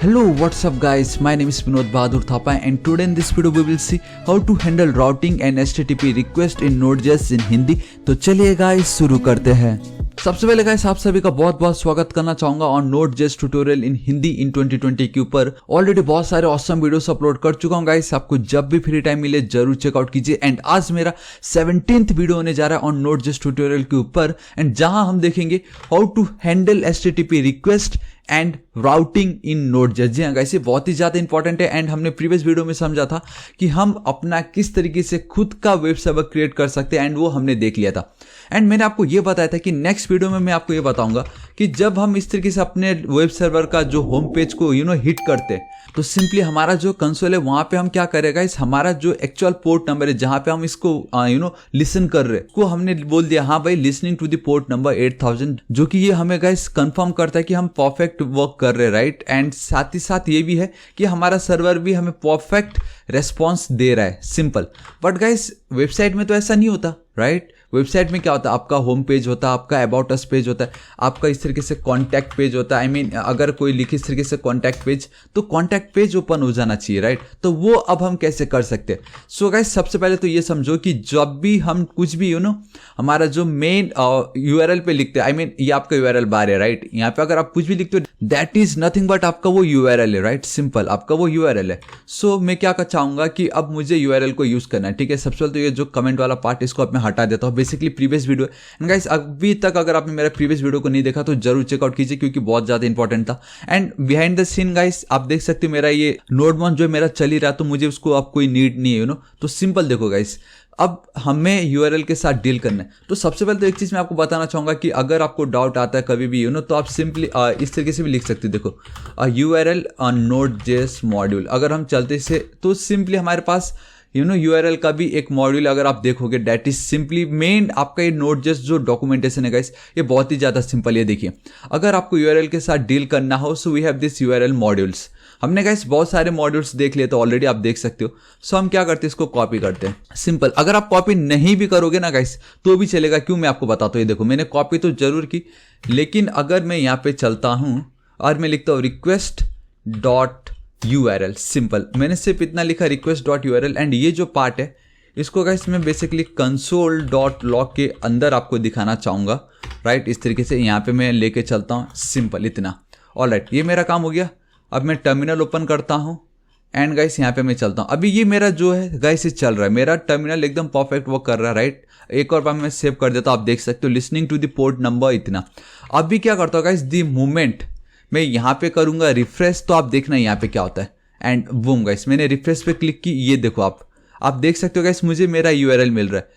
Hello, what's up guys? My name is Vinod Bahadur Thapa and today in this video we will see how to handle routing and HTTP request in Node.js in Hindi. तो चलिए guys शुरू करते हैं। सबसे पहले guys आप सभी का बहुत बहुत स्वागत करना चाहूंगा on Node.js tutorial in Hindi in 2020 के ऊपर। ऑलरेडी बहुत सारे ऑसम वीडियोस अपलोड कर चुका हूं गाइस, आपको जब भी फ्री टाइम मिले जरूर चेकआउट कीजिए। एंड आज मेरा 17th वीडियो होने जा रहा है ऑन Node.js ट्यूटोरियल के ऊपर, एंड जहां हम देखेंगे how to handle HTTP request and routing in Node.js। जी हाँ गाइस, ये बहुत ही ज़्यादा इंपॉर्टेंट है। एंड हमने प्रीवियस वीडियो में समझा था कि हम अपना किस तरीके से खुद का वेब सर्वर क्रिएट कर सकते हैं, एंड वो हमने देख लिया था। एंड मैंने आपको ये बताया था कि नेक्स्ट वीडियो में मैं आपको ये बताऊंगा कि जब हम इस तरीके से अपने वेब सर्वर का जो होम पेज को हिट करते हैं, तो सिंपली हमारा जो कंसोल है वहां पे हम क्या करेगा, इस हमारा जो एक्चुअल पोर्ट नंबर है जहां पे हम इसको लिसन कर रहे हैं, को हमने बोल दिया हाँ भाई listening to the port number 8000, जो कि ये हमें गाइस कंफर्म करता है कि हम परफेक्ट वर्क कर रहे हैं, राइट। एंड साथ ही साथ ये भी है कि हमारा सर्वर भी हमें परफेक्ट रेस्पॉन्स दे रहा है, सिंपल। बट गाइस वेबसाइट में तो ऐसा नहीं होता, राइट। वेबसाइट में क्या होता है, आपका होम पेज होता है, आपका अबाउट अस पेज होता है, आपका इस तरीके से कॉन्टैक्ट पेज होता है। आई मीन अगर कोई लिखे इस तरीके से कॉन्टैक्ट पेज, तो कॉन्टैक्ट पेज ओपन हो जाना चाहिए, राइट। तो वो अब हम कैसे कर सकते हैं? सो गाइस सबसे पहले तो ये समझो कि जब भी हम कुछ भी हमारा जो मेन URL पे लिखते हैं, आई मीन ये आपका URL बार है, राइट। यहाँ पे अगर आप कुछ भी लिखते हो दैट इज नथिंग बट आपका वो URL है, राइट, सिंपल आपका वो URL है। सो मैं क्या चाहूंगा कि अब मुझे URL को यूज करना है, ठीक है। सबसे पहले तो ये जो कमेंट वाला पार्ट इसको अब मैं हटा देता हूँ, basically previous video. And guys अभी तक अगर आपने मेरा प्रीवियस वीडियो को नहीं देखा तो जरूर चेकआउट कीजिए, क्योंकि बहुत ज्यादा इंपॉर्टेंट था। And behind the scene guys आप देख सकते हो मेरा ये नोड जो मेरा चल ही रहा, तो मुझे उसको अब कोई नीड नहीं है, तो सिंपल देखो गाइस, अब हमें URL के साथ डील करना है। तो सबसे पहले तो एक चीज मैं आपको बताना चाहूंगा कि अगर आपको डाउट आता है कभी भी तो आप सिंपली इस तरीके से भी लिख सकते हो। देखो URL ऑन Node.js मॉड्यूल, अगर हम चलते से तो सिंपली हमारे पास URL का भी एक मॉड्यूल अगर आप देखोगे दैट इज सिंपली मेन आपका ये Node.js जो डॉक्यूमेंटेशन है गाइस, ये बहुत ही ज्यादा सिंपल है। देखिए अगर आपको URL के साथ डील करना हो, so we have this URL modules. हमने गाइस बहुत सारे मॉड्यूल्स देख लिए, तो ऑलरेडी आप देख सकते हो। सो हम क्या करते हैं, इसको कॉपी करते हैं, सिंपल। अगर आप कॉपी नहीं भी करोगे ना गाइस तो भी चलेगा, क्यों मैं आपको बताता हूँ। ये देखो मैंने कॉपी तो जरूर की, लेकिन अगर मैं यहाँ पे चलता हूँ और मैं लिखता हूँ रिक्वेस्ट डॉट URL, सिंपल मैंने सिर्फ इतना लिखा रिक्वेस्ट डॉट URL। एंड ये जो पार्ट है इसको गाइस मैं बेसिकली कंसोल डॉट लॉग के अंदर आपको दिखाना चाहूँगा, राइट। इस तरीके से यहाँ पे मैं लेके चलता हूँ, सिंपल इतना। ऑलराइट, ये मेरा काम हो गया। अब मैं टर्मिनल ओपन करता हूँ एंड गाइस यहाँ पे मैं चलता हूँ। अभी ये मेरा जो है गाइस ये चल रहा है, मेरा टर्मिनल एकदम परफेक्ट वर्क कर रहा है, राइट। एक और बार मैं सेव कर देता हूँ, आप देख सकते हो listening to the port number इतना। अभी क्या करता हूँ गाइस, द मोमेंट मैं यहाँ पे करूँगा रिफ्रेश, तो आप देखना यहाँ पे क्या होता है। एंड बूम गाइस मैंने रिफ्रेश पे क्लिक की, ये देखो आप देख सकते हो गाइस मुझे मेरा URL मिल रहा है,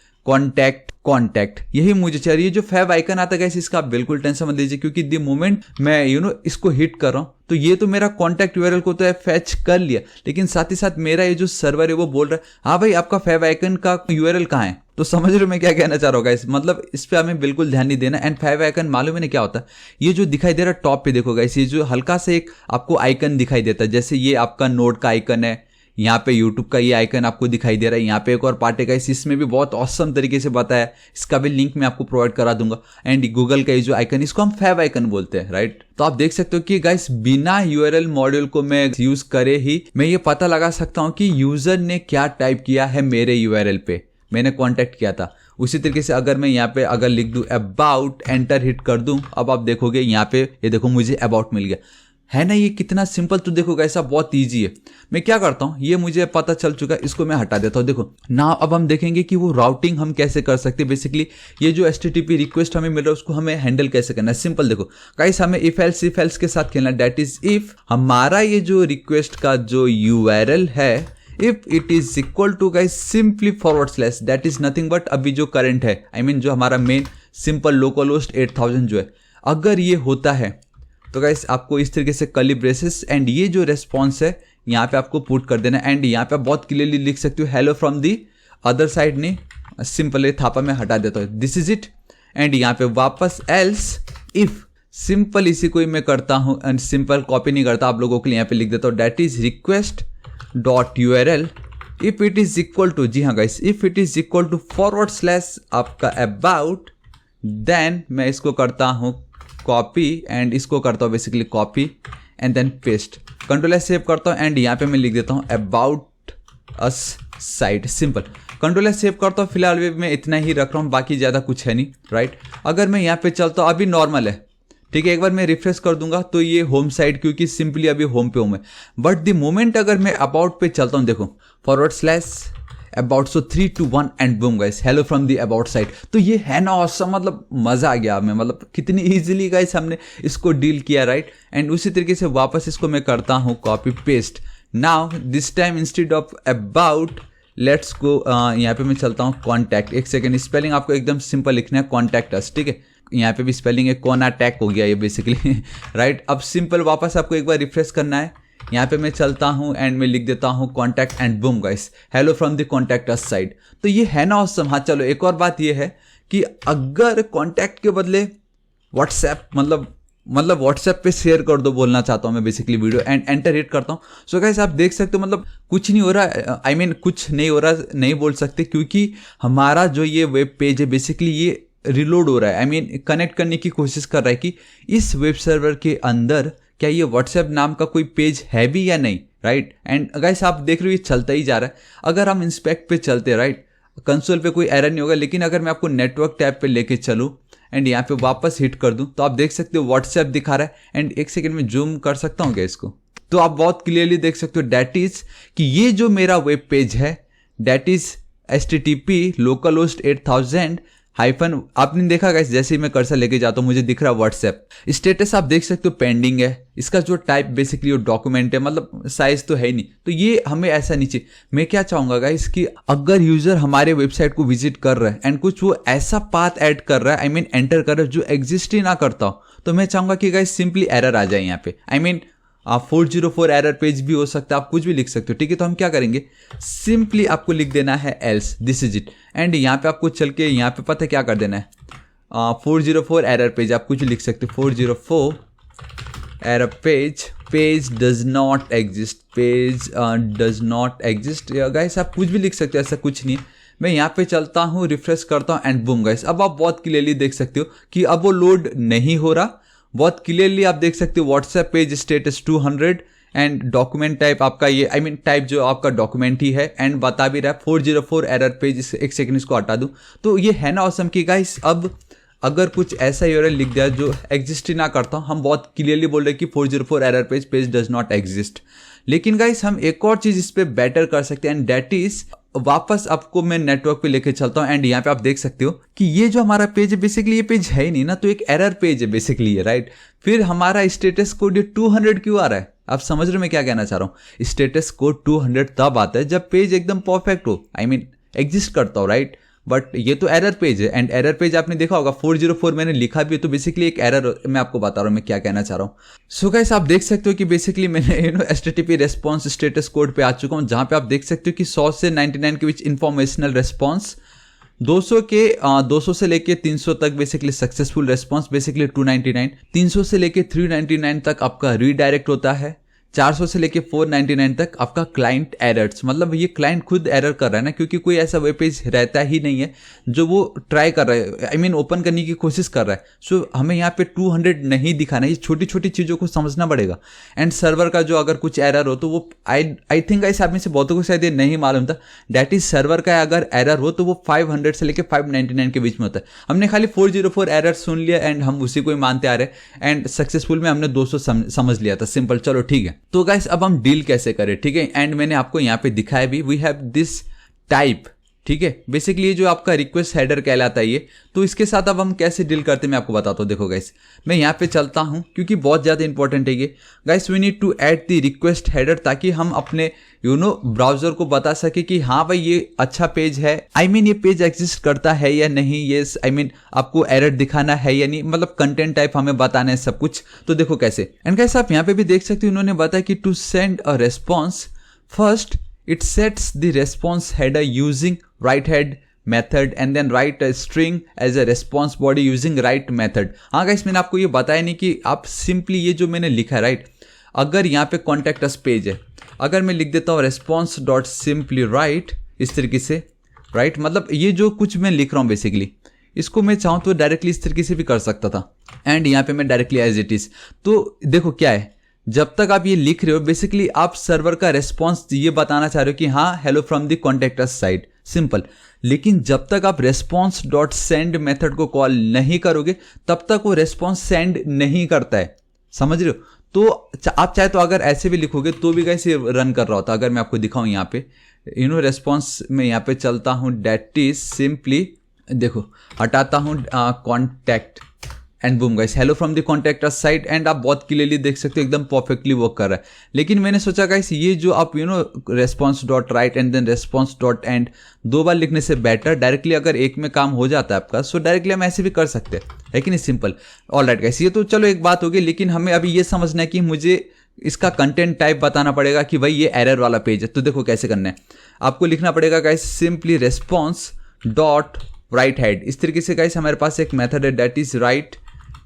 कॉन्टैक्ट यही मुझे चाहिए। जो फैब आइकन आता है गाइस इसका आप बिल्कुल टेंशन मत लीजिए, क्योंकि द मोमेंट मैं इसको हिट कर रहा हूँ तो ये तो मेरा कॉन्टैक्ट URL को तो फैच कर लिया, लेकिन साथ ही साथ मेरा ये जो सर्वर है वो बोल रहा है हाँ भाई आपका फैब आइकन का URL कहाँ है। तो समझ रहे हो मैं क्या कहना चाह रहा हूँ गाइस, मतलब इस पे हमें बिल्कुल ध्यान नहीं देना। एंड फैब आइकन मालूम है क्या होता है, ये जो दिखाई दे रहा है टॉप पे देखो गाइस, ये जो हल्का से एक आपको आइकन दिखाई देता है, जैसे ये आपका नोड का आइकन है, यहाँ पे YouTube का ये आइकन आपको दिखाई दे रहा है, यहाँ पे एक और पार्ट है गाइस, इसमें भी बहुत ऑसम तरीके से बताया, इसका भी लिंक मैं आपको प्रोवाइड करा दूंगा। एंड गूगल का ये जो आइकन इसको हम फैब आइकन बोलते हैं, राइट। तो आप देख सकते हो कि गाइस बिना URL मॉड्यूल को मैं यूज करे ही मैं ये पता लगा सकता हूँ कि यूजर ने क्या टाइप किया है मेरे URL पे, मैंने कॉन्टैक्ट किया था। उसी तरीके से अगर मैं यहाँ पे अगर लिख दूं अबाउट, एंटर हिट कर दूं, अब आप देखोगे यहाँ पे ये देखो मुझे अबाउट मिल गया, है ना। ये कितना सिंपल, तो देखो ऐसा बहुत ईजी है। मैं क्या करता हूँ, ये मुझे पता चल चुका है, इसको मैं हटा देता हूँ। देखो ना अब हम देखेंगे कि वो राउटिंग हम कैसे कर सकते हैं। बेसिकली ये जो HTTP रिक्वेस्ट हमें मिल रहा है उसको हमें हैंडल कैसे करना है, सिंपल देखो गाइस हमें इफ एल्स के साथ खेलना है। दैट इज इफ हमारा ये जो रिक्वेस्ट का जो URL है if it is equal to guys simply / that is nothing but अभी जो करंट है, I mean जो हमारा मेन सिंपल लोकल होस्ट 8000 जो है, अगर ये होता है तो गाइस आपको इस तरीके से कर्ली ब्रेसेस एंड ये जो रेस्पॉन्स है यहाँ पे आपको पुट कर देना। एंड यहाँ पे बहुत क्लियरली लिख सकते हो hello from the other side, नहीं सिंपल ये थापा में हटा देता हूँ, दिस इज इट। एंड यहाँ पे वापस एल्स इफ, सिंपल इसी को ही मैं करता हूँ एंड सिंपल कॉपी नहीं करता आप लोगों के लिए, यहाँ पे लिख देता हूँ that is request dot URL if it is equal to, जी हाँ guys if it is equal to / आपका अबाउट, देन मैं इसको करता हूँ कॉपी एंड इसको करता हूँ basically copy and then paste. Control S save करता हूँ एंड यहाँ पे मैं लिख देता हूँ about us site, simple. Control S save करता हूँ, फिलहाल मैं इतना ही रख रहा हूँ, बाकी ज़्यादा कुछ है नहीं, राइट। अगर मैं यहाँ पे चलता हूँ, अभी नॉर्मल है, ठीक है। एक बार मैं रिफ्रेश कर दूंगा तो ये होम साइट, क्योंकि सिंपली अभी होम पे हूँ मैं। बट द मोमेंट अगर मैं अबाउट पे चलता हूँ, देखो / about, so 3 2 1 and boom guys, hello from the about site. तो ये है ना ऑसम, मतलब मजा आ गया हमें, मतलब कितनी इजीली गाइस हमने इसको डील किया, राइट। एंड उसी तरीके से वापस इसको मैं करता हूँ copy paste. Now this time instead of about let's go, यहाँ पे मैं चलता हूँ कॉन्टैक्ट। एक सेकेंड, स्पेलिंग आपको एकदम सिंपल लिखना है, कॉन्टैक्ट अस, ठीक है। यहाँ पे भी स्पेलिंग है, कॉन्टैक्ट हो गया ये बेसिकली, राइट। अब सिंपल वापस आपको एक बार रिफ्रेश करना है, यहाँ पे मैं चलता हूँ एंड मैं लिख देता हूँ contact and boom guys, hello from the contact us side. तो ये है ना ऑसम। हाँ चलो, एक और बात ये है कि अगर कॉन्टैक्ट के बदले व्हाट्सएप, मतलब व्हाट्सएप पे शेयर कर दो, बोलना चाहता हूँ मैं basically video, and enter hit करता हूँ। सो गाइस आप देख सकते हो, मतलब कुछ नहीं हो रहा, आई मीन कुछ नहीं हो रहा नहीं बोल सकते, क्योंकि हमारा जो ये वेब पेज है बेसिकली ये रिलोड हो रहा है, आई मीन कनेक्ट करने की कोशिश कर रहा है कि इस वेब सर्वर के अंदर क्या ये व्हाट्सएप नाम का कोई पेज है भी या नहीं, राइट। एंड गाइस आप देख रहे हो ये चलता ही जा रहा है। अगर हम इंस्पेक्ट पे चलते, राइट, कंसोल पे कोई एरर नहीं होगा, लेकिन अगर मैं आपको नेटवर्क टैब पे लेके चलूँ एंड यहाँ पे वापस हिट कर दूं तो आप देख सकते हो व्हाट्सएप दिखा रहा है। एंड एक सेकंड में जूम कर सकता हूँ क्या इसको, तो आप बहुत क्लियरली देख सकते हो डैट इज कि ये जो मेरा वेब पेज है that is HTTP localhost 8000 hyphen, आपने देखा गाइस जैसे ही मैं कर्सर लेके जाता हूँ मुझे दिख रहा है व्हाट्सएप। स्टेटस आप देख सकते हो पेंडिंग है, इसका जो टाइप बेसिकली वो डॉक्यूमेंट है, मतलब साइज तो है ही नहीं। तो ये हमें ऐसा नहीं चाहिए। मैं क्या चाहूंगा गाइस कि अगर यूजर हमारे वेबसाइट को विजिट कर रहा है एंड कुछ वो ऐसा पाथ ऐड कर रहा है, आई मीन एंटर कर रहा है जो एग्जिस्ट ही ना करता हो, तो मैं चाहूंगा कि गाइस सिंपली एरर आ जाए यहाँ पे। आई मीन 404 एरर पेज भी हो सकता है, आप कुछ भी लिख सकते हो, ठीक है। तो हम क्या करेंगे, सिंपली आपको लिख देना है else this is it, and यहाँ पे आपको चल के यहाँ पे पता है क्या कर देना है, 404 एरर पेज, आप कुछ लिख सकते हो, 404 error page does not exist, page does not exist. Guys आप कुछ भी लिख सकते हो, ऐसा कुछ नहीं। मैं यहाँ पे चलता हूँ, रिफ्रेश करता हूँ एंड बूम गाइस, अब आप बहुत क्लियरली देख सकते हो कि अब वो लोड नहीं हो रहा। बहुत क्लियरली आप देख सकते हो WhatsApp page status 200 and document type आपका ये, आई मीन टाइप जो आपका डॉक्यूमेंट ही है, एंड बता भी रहा है 404 एरर पेज। एक सेकंड इसको हटा दूं तो ये है ना ऑसम कि गाइस अब अगर कुछ ऐसा यूआरएल लिख दिया जो एग्जिस्ट ही ना करता, हम बहुत क्लियरली बोल रहे हैं कि 404 error page does not exist. लेकिन गाइस हम एक और चीज इस पे बेटर कर सकते हैं एंड दैट इज, वापस आपको मैं नेटवर्क पे लेके चलता हूँ एंड यहाँ पे आप देख सकते हो कि ये जो हमारा पेज है बेसिकली ये पेज है ही नहीं ना, तो एक एरर पेज है बेसिकली ये, राइट। फिर हमारा स्टेटस कोड ये 200 क्यों आ रहा है, आप समझ रहे हो मैं क्या कहना चाह रहा हूँ। स्टेटस कोड 200 तब आता है जब पेज एकदम परफेक्ट हो, आई मीन एग्जिस्ट करता हो, राइट। बट ये तो एरर पेज है, एंड एरर पेज आपने देखा होगा 404 मैंने लिखा भी है, तो बेसिकली एक एरर, मैं आपको बता रहा हूँ मैं क्या कहना चाह रहा हूँ। सो गाइस आप देख सकते हो कि बेसिकली मैंने HTTP रेस्पॉन्स स्टेटस कोड पे आ चुका हूँ, जहाँ पे आप देख सकते हो कि 100 से 99 के बीच इंफॉर्मेशनल रेस्पॉन्स, 200 से लेके 300 तक बेसिकली सक्सेसफुल रेस्पॉन्स, बेसिकली 299, 300 से लेके 399 तक आपका रीडायरेक्ट होता है, 400 से लेके 499 तक आपका क्लाइंट एरर्स, मतलब ये क्लाइंट खुद एरर कर रहा है ना, क्योंकि कोई ऐसा वेब पेज रहता ही नहीं है जो वो ट्राई कर रहा है, आई मीन ओपन करने की कोशिश कर रहा है। सो हमें यहाँ पे 200 नहीं दिखाना, ये छोटी छोटी चीज़ों को समझना पड़ेगा। एंड सर्वर का जो अगर कुछ एरर हो तो वो आई थिंक ऐसे आप में से बहुतों को शायद ये नहीं मालूम था, डैट इज सर्वर का अगर एरर हो तो वो 500 से लेके 599 के बीच में होता है। हमने खाली 404 एरर सुन लिया एंड हम उसी को ही मानते आ रहे हैं, एंड सक्सेसफुल में हमने 200 समझ लिया था, सिंपल, चलो ठीक है। तो गाइस अब हम डील कैसे करें, ठीक है। एंड मैंने आपको यहाँ पे दिखाया भी, वी हैव दिस टाइप, ठीक है। बेसिकली ये जो आपका रिक्वेस्ट हेडर कहलाता है ये, तो इसके साथ अब हम कैसे डील करते हैं मैं आपको बताता हूँ। देखो गाइस मैं यहाँ पे चलता हूँ क्योंकि बहुत ज़्यादा इंपॉर्टेंट है ये। Guys we need to add the request header, ताकि हम अपने ब्राउजर को बता सके कि हाँ भाई ये अच्छा पेज है, आई मीन ये पेज एग्जिस्ट करता है या नहीं, ये आई मीन आपको एरर दिखाना है या नहीं, मतलब कंटेंट टाइप हमें बताना है सब कुछ। तो देखो कैसे, एंड गाइस आप यहाँ पे भी देख सकते हो उन्होंने बताया कि to send a response first it sets the response header using write head method and then write a string as a response body using write method। हाँ गाइस मैंने आपको ये बताया नहीं कि आप सिंपली ये जो मैंने लिखा है, राइट, अगर यहाँ पे कॉन्टैक्ट अस पेज है, अगर मैं लिख देता हूँ response डॉट सिंपली राइट इस तरीके से, राइट, मतलब ये जो कुछ मैं लिख रहा हूँ बेसिकली इसको मैं चाहूँ तो डायरेक्टली इस तरीके से भी कर सकता था, एंड यहाँ पे मैं डायरेक्टली एज इट इज। तो देखो क्या है, जब तक आप ये लिख रहे हो बेसिकली आप सर्वर का रेस्पॉन्स ये बताना चाह रहे हो कि हाँ hello from the contact us side, simple. लेकिन जब तक आप रेस्पॉन्स डॉट सेंड मेथड को कॉल नहीं करोगे तब तक वो रेस्पॉन्स सेंड नहीं करता है, समझ रहे हो। तो आप चाहे तो अगर ऐसे भी लिखोगे तो भी कैसे रन कर रहा होता। अगर मैं आपको दिखाऊं यहाँ पे रेस्पॉन्स में यहाँ पे चलता हूँ, डेट इज सिंपली देखो हटाता हूँ contact and boom guys hello from the contact us site, and आप बहुत क्लियरली देख सकते हो एकदम परफेक्टली वर्क कर रहा है। लेकिन मैंने सोचा गाइस ये जो आप response dot write and then response dot end 2 बार लिखने से बेटर डायरेक्टली अगर एक में काम हो जाता है आपका, सो डायरेक्टली हम ऐसे भी कर सकते हैं, है कि नहीं, सिंपल। ऑल राइट गाइस, ये तो चलो एक बात होगी, लेकिन हमें अभी ये समझना है कि मुझे इसका कंटेंट टाइप बताना पड़ेगा कि भाई ये एरर वाला पेज है। तो देखो कैसे करना है, आपको लिखना पड़ेगा guys simply response dot write head. इस तरीके से गाइस हमारे पास एक मेथड है दैट इज राइट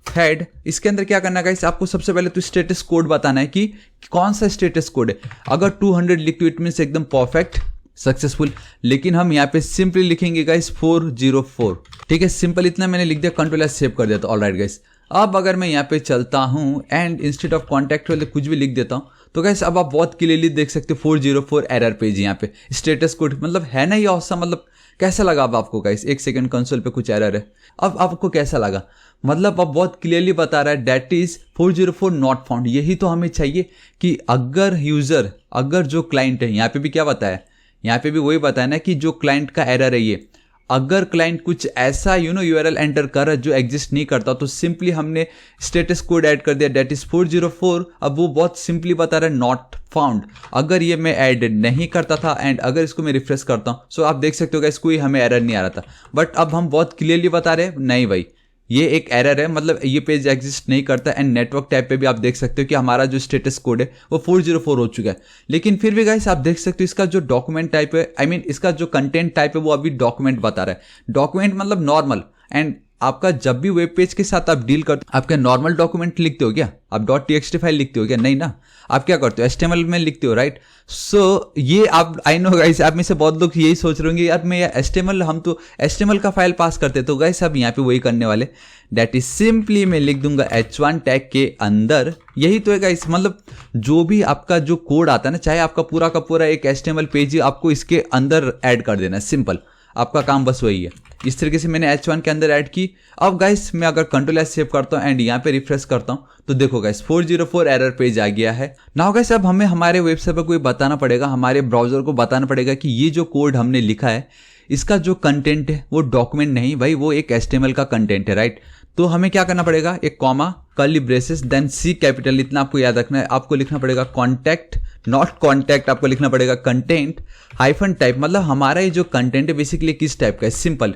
हेड। इसके अंदर क्या करना है गाइस, आपको सबसे पहले तो स्टेटस कोड बताना है कि कौन सा स्टेटस कोड है। अगर 200 लिख तो इट मीन्स एकदम परफेक्ट सक्सेसफुल, लेकिन हम यहाँ पे सिंपली लिखेंगे गाइस 404, ठीक है, सिंपल इतना मैंने लिख दिया, कंट्रोल एस सेव कर दिया। तो ऑल राइट गाइस, अब अगर मैं यहाँ पे चलता हूँ एंड इंस्टेड ऑफ कॉन्टैक्ट वाले कुछ भी लिख देता हूँ तो गाइस अब आप बहुत क्लियरली देख सकते हो 404 एरर पेज यहाँ पे स्टेटस कोड, मतलब है ना ये औसम। मतलब कैसा लगा अब आपको गाइस, एक सेकंड कंसोल पे कुछ एरर है, अब आपको कैसा लगा, मतलब अब बहुत क्लियरली बता रहा है दैट इज 404 नॉट फाउंड। यही तो हमें चाहिए कि अगर यूजर, अगर जो क्लाइंट है, यहाँ पे भी क्या बताया, यहाँ पे भी वही बताया ना कि जो क्लाइंट का एरर है ये, अगर क्लाइंट कुछ ऐसा यूआरएल एंटर कर रहा है जो एग्जिस्ट नहीं करता, तो सिंपली हमने स्टेटस कोड ऐड कर दिया दैट इज 404। अब वो बहुत सिंपली बता रहा है नॉट फाउंड। अगर ये मैं ऐड नहीं करता था एंड अगर इसको मैं रिफ्रेश करता हूँ, सो आप देख सकते हो गाइस कोई हमें एरर नहीं आ रहा था, बट अब हम बहुत क्लियरली बता रहे हैं नहीं भाई ये एक एरर है, मतलब ये पेज एग्जिस्ट नहीं करता। एंड नेटवर्क टैब पे भी आप देख सकते हो कि हमारा जो स्टेटस कोड है वो 404 हो चुका है। लेकिन फिर भी गाइस आप देख सकते हो इसका जो डॉक्यूमेंट टाइप है, आई मीन इसका जो कंटेंट टाइप है वो अभी डॉक्यूमेंट बता रहा है। डॉक्यूमेंट मतलब नॉर्मल, एंड आपका जब भी वेब पेज के साथ आप डील करते हो आप क्या नॉर्मल डॉक्यूमेंट लिखते हो क्या, आप .txt फाइल लिखते हो क्या, नहीं ना, आप क्या करते हो HTML में लिखते हो, राइट। सो ये आप, आई नो गाइस आप में से बहुत लोग यही सोच रहे होंगे यार मैं HTML, हम तो HTML का फाइल पास करते, तो गाइस अब यहाँ पे वही करने वाले, दैट इज सिंपली मैं लिख दूंगा H1 टैग के अंदर। यही तो है गाइस, मतलब जो भी आपका जो कोड आता है ना, चाहे आपका पूरा का पूरा एक HTML पेज ही आपको इसके अंदर ऐड कर देना है, सिंपल, आपका काम बस वही है। इस तरीके से मैंने H1 के अंदर ऐड की। अब गाइस मैं अगर कंट्रोल एस सेव करता हूँ एंड यहाँ पे रिफ्रेश करता हूँ तो देखो गाइस 404 एरर पेज आ गया है। नाउ गाइस अब हमें हमारे वेबसाइट पर कोई बताना पड़ेगा, हमारे ब्राउजर को बताना पड़ेगा कि ये जो कोड हमने लिखा है इसका जो कंटेंट है वो डॉक्यूमेंट नहीं भाई, वो एक HTML का कंटेंट है, राइट। तो हमें क्या करना पड़ेगा, एक comma curly braces then C capital, इतना आपको याद रखना है। आपको लिखना पड़ेगा कॉन्टैक्ट नॉट कॉन्टैक्ट, आपको लिखना पड़ेगा कंटेंट हाइफन टाइप, मतलब हमारा ये जो कंटेंट है बेसिकली किस टाइप का है, सिंपल।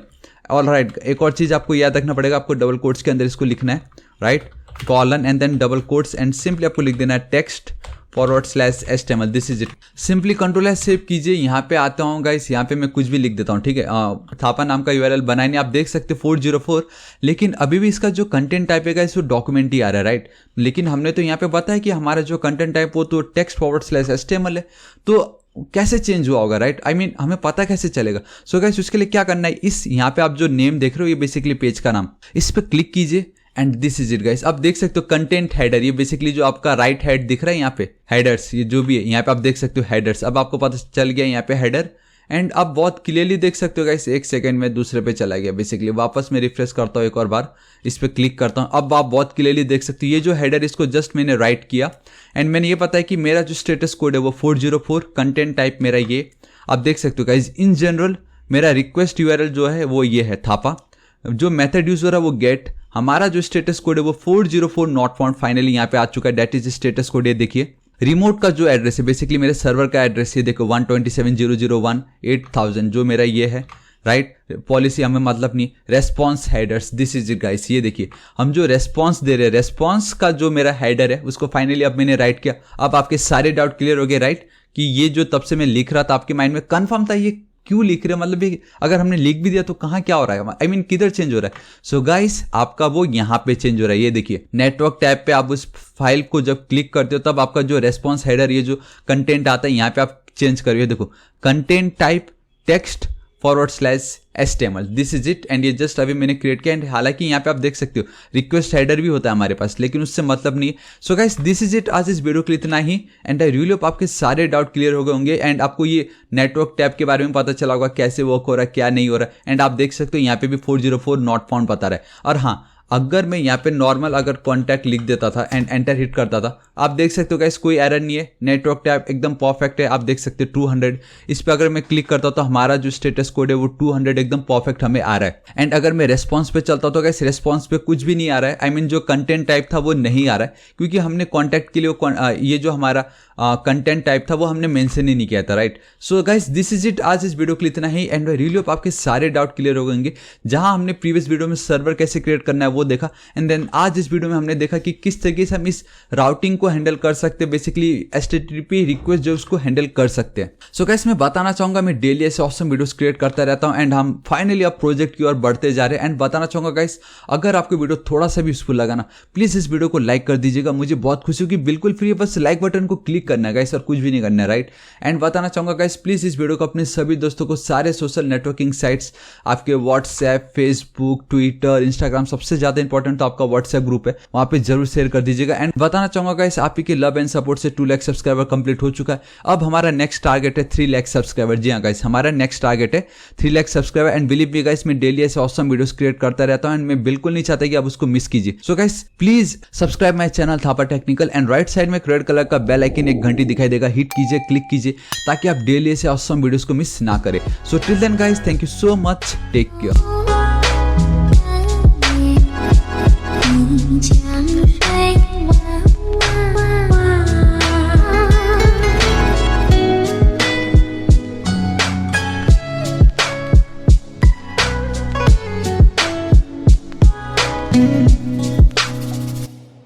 ऑल राइट, एक और चीज आपको याद रखना पड़ेगा, आपको डबल कोट्स के अंदर इसको लिखना है, right, colon and then double quotes and simply आपको लिख देना है text /HTML, this is it. Simply control S save कीजिए। यहाँ पे आता हूँ गाइस, यहाँ पे मैं कुछ भी लिख देता हूँ, ठीक है। थापा नाम का URL बनाए नहीं, आप देख सकते 404, लेकिन अभी भी इसका जो कंटेंट टाइप है गाइस वो डॉक्यूमेंट ही आ रहा है, राइट। लेकिन हमने तो यहाँ पे बताया कि हमारा जो कंटेंट टाइप वो तो टेक्स्ट /HTML है, तो कैसे चेंज हुआ होगा, राइट, आई मीन हमें पता कैसे चलेगा। सो गाइस उसके लिए क्या करना है, इस यहाँ पे आप जो नेम देख रहे हो ये बेसिकली पेज का नाम, इस पे क्लिक कीजिए and this is it guys. अब देख सकते हो कंटेंट हेडर, ये बेसिकली जो आपका राइट हेड दिख रहा है यहाँ पे, हेडर्स, ये जो भी है यहाँ पे आप देख सकते हो हेडर्स। अब आपको पता चल गया यहाँ पे हेडर, एंड आप बहुत क्लियरली देख सकते हो गाइस, एक सेकंड में दूसरे पे चला गया बेसिकली। वापस मैं रिफ्रेश करता हूँ एक और बार, इस पे क्लिक करता हूँ, अब आप बहुत क्लियरली देख सकते हो ये जो हेडर इसको जस्ट मैंने राइट किया एंड मैंने ये पता है कि मेरा जो स्टेटस कोड है वो 404, कंटेंट टाइप मेरा ये, आप देख सकते हो गाइस। इन जनरल मेरा रिक्वेस्ट URL जो है वो ये है थापा, जो मेथड यूज हो रहा है वो गेट, हमारा जो स्टेटस कोड है वो 404 नॉट फाउंड फाइनली यहाँ पे आ चुका है, दैट इज स्टेटस कोड। ये देखिए रिमोट का जो एड्रेस है बेसिकली मेरे सर्वर का एड्रेस, ये देखो 127.001.8000 जो मेरा ये है, राइट। पॉलिसी हमें मतलब नहीं, response headers, this is it guys. ये देखिए हम जो रेस्पॉन्स दे रहे हैं, रेस्पॉन्स का जो मेरा हेडर है उसको फाइनली अब मैंने राइट किया। अब आपके सारे डाउट क्लियर हो गए, राइट, कि ये जो तब से मैं लिख रहा था आपके माइंड में कंफर्म था ये क्यों लिख रहे हैं, मतलब ये अगर हमने लिख भी दिया तो कहाँ क्या हो रहा है, आई मीन किधर चेंज हो रहा है। सो गाइस आपका वो यहाँ पे चेंज हो रहा है, ये देखिए नेटवर्क टैब पे आप उस फाइल को जब क्लिक करते हो तब आपका जो रेस्पॉन्स हेडर, ये जो कंटेंट आता है यहाँ पे आप चेंज करिए, देखो content type text /HTML। This is it and ये जस्ट अभी मैंने क्रिएट किया एंड हालांकि यहाँ पे आप देख सकते हो रिक्वेस्ट हेडर भी होता है हमारे पास, लेकिन उससे मतलब नहीं है। So guys this is it, आज इस वीडियो के लिए इतना ही एंड आई रियली होप आपके सारे डाउट क्लियर हो गए होंगे एंड आपको ये नेटवर्क टैब के बारे में पता चला होगा, कैसे वर्क हो रहा है क्या नहीं हो रहा है। एंड आप देख सकते हो यहाँ पे भी 404 नॉट फाउंड बता रहा है। और हाँ, अगर मैं यहाँ पे नॉर्मल अगर कॉन्टैक्ट लिख देता था एंड एंटर हिट करता था, आप देख सकते हो गाइस कोई एरर नहीं है, नेटवर्क टैब एकदम परफेक्ट है। आप देख सकते हो 200, इस पे अगर मैं क्लिक करता तो हमारा जो स्टेटस कोड है वो 200 एकदम परफेक्ट हमें आ रहा है। एंड अगर मैं रेस्पॉन्स पे चलता तो गाइस रेस्पॉन्स पे कुछ भी नहीं आ रहा है, आई मीन जो कंटेंट टाइप था वो नहीं आ रहा है, क्योंकि हमने कॉन्टैक्ट के लिए ये जो हमारा कंटेंट टाइप था वो हमने मेंशन ही नहीं किया था, right. So guys this is it, आज इस वीडियो के लिए इतना ही एंड आई रियली होप आपके सारे डाउट क्लियर हो गएंगे। जहां हमने प्रीवियस वीडियो में सर्वर कैसे क्रिएट करना है वो देखा एंड देन आज इस वीडियो में हमने देखा कि किस तरीके से हम इस राउटिंग को हैंडल कर सकते हैं, बेसिकली HTTP रिक्वेस्ट जो उसको हैंडल कर सकते हैं। सो गाइस मैं बताना चाहूंगा मैं डेली ऐसे ऑसम वीडियोस क्रिएट करता रहता हूं एंड हम फाइनली अब प्रोजेक्ट की ओर बढ़ते जा रहे हैं। एंड बताना चाहूंगा गाइस, अगर आपको वीडियो थोड़ा सा भी यूजफुल लगा ना, प्लीज इस वीडियो को लाइक कर दीजिएगा, मुझे बहुत खुशी होगी। बिल्कुल फ्री है, बस लाइक बटन को क्लिक करना है गाइस और कुछ भी नहीं करना है, राइट। एंड बताना चाहूंगा गाइस प्लीज इस वीडियो को अपने सभी दोस्तों को, सारे सोशल नेटवर्किंग साइट्स, आपके व्हाट्सएप, फेसबुक, ट्विटर, इंस्टाग्राम, सबसे ज्यादा इंपॉर्टेंट तो आपका व्हाट्सएप ग्रुप है, वहां पे जरूर शेयर कर दीजिएगा। एंड बताना चाहूंगा गाइस आप ही के लव एंड सपोर्ट से 2 लाख सब्सक्राइबर कंप्लीट हो चुका है। अब हमारा नेक्स्ट टारगेट है 3 लाख सब्सक्राइबर। जी हाँ गाइस, हमारा नेक्स्ट टारगेट है 3 lakh subscriber and believe me guys मैं डेली ऐसे ऑसम वीडियोस क्रिएट करता रहता हूं एंड मैं बिल्कुल नहीं चाहता कि आप उसको मिस कीजिए। So guys please subscribe my channel Thapa technical and right side में रेड कलर का बेल आइकन एक घंटी दिखाई देगा, हिट कीजिए, क्लिक कीजिए, ताकि आप डेली ऐसे ऑसम वीडियोस को मिस ना करें। So till then guys, thank you so much, take care.